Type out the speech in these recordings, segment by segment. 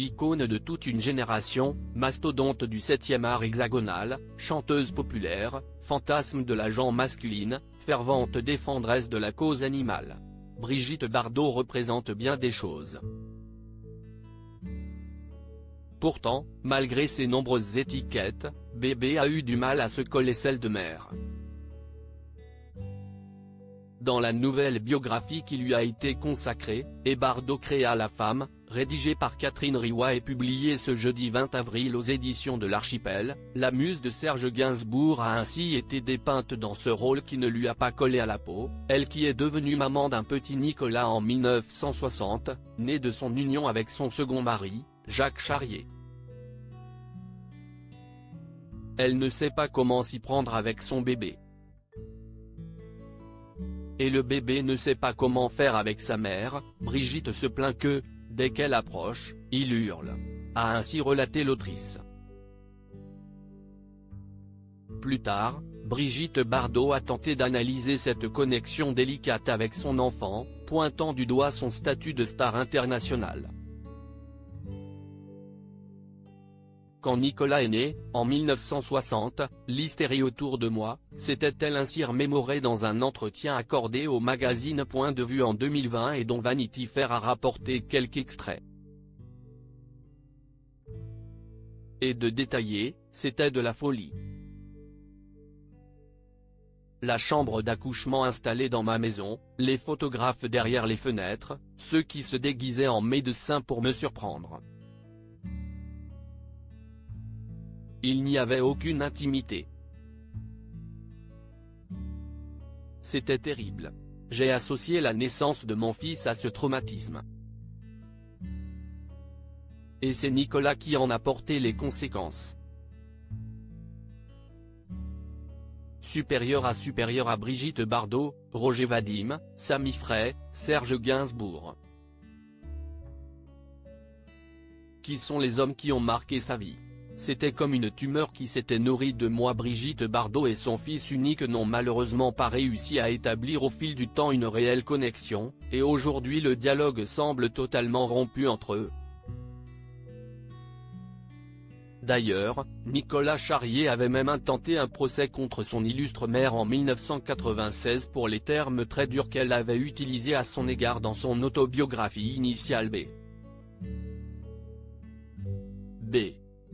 icône de toute une génération, mastodonte du 7e art hexagonal, chanteuse populaire, fantasme de la gent masculine, fervente défendresse de la cause animale. Brigitte Bardot représente bien des choses. Pourtant, malgré ses nombreuses étiquettes, bébé a eu du mal à se coller celle de mère. Dans la nouvelle biographie qui lui a été consacrée, Et Bardot créa la femme, rédigée par Catherine Riwa et publiée ce jeudi 20 avril aux éditions de l'Archipel, la muse de Serge Gainsbourg a ainsi été dépeinte dans ce rôle qui ne lui a pas collé à la peau, elle qui est devenue maman d'un petit Nicolas en 1960, né de son union avec son second mari, Jacques Charrier. Elle ne sait pas comment s'y prendre avec son bébé. Et le bébé ne sait pas comment faire avec sa mère. Brigitte se plaint que, dès qu'elle approche, il hurle, a ainsi relaté l'autrice. Plus tard, Brigitte Bardot a tenté d'analyser cette connexion délicate avec son enfant, pointant du doigt son statut de star internationale. Quand Nicolas est né, en 1960, l'hystérie autour de moi, s'était-elle ainsi remémorée dans un entretien accordé au magazine Point de Vue en 2020 et dont Vanity Fair a rapporté quelques extraits. Et de détailler, c'était de la folie. La chambre d'accouchement installée dans ma maison, les photographes derrière les fenêtres, ceux qui se déguisaient en médecins pour me surprendre. Il n'y avait aucune intimité. C'était terrible. J'ai associé la naissance de mon fils à ce traumatisme. Et c'est Nicolas qui en a porté les conséquences. Supérieur à Brigitte Bardot, Roger Vadim, Sami Frey, Serge Gainsbourg. Qui sont les hommes qui ont marqué sa vie? C'était comme une tumeur qui s'était nourrie de moi. Brigitte Bardot et son fils unique n'ont malheureusement pas réussi à établir au fil du temps une réelle connexion, et aujourd'hui le dialogue semble totalement rompu entre eux. D'ailleurs, Nicolas Charrier avait même intenté un procès contre son illustre mère en 1996 pour les termes très durs qu'elle avait utilisés à son égard dans son autobiographie initiale B.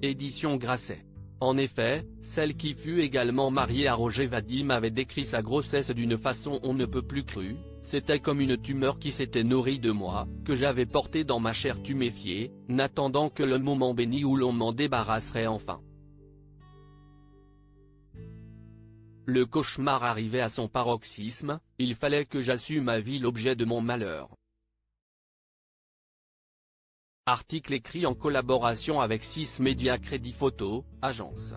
Édition Grasset. En effet, celle qui fut également mariée à Roger Vadim avait décrit sa grossesse d'une façon on ne peut plus crue, c'était comme une tumeur qui s'était nourrie de moi, que j'avais portée dans ma chair tuméfiée, n'attendant que le moment béni où l'on m'en débarrasserait enfin. Le cauchemar arrivait à son paroxysme, il fallait que j'assume ma vie l'objet de mon malheur. Article écrit en collaboration avec 6 Médias Crédit Photo, agence.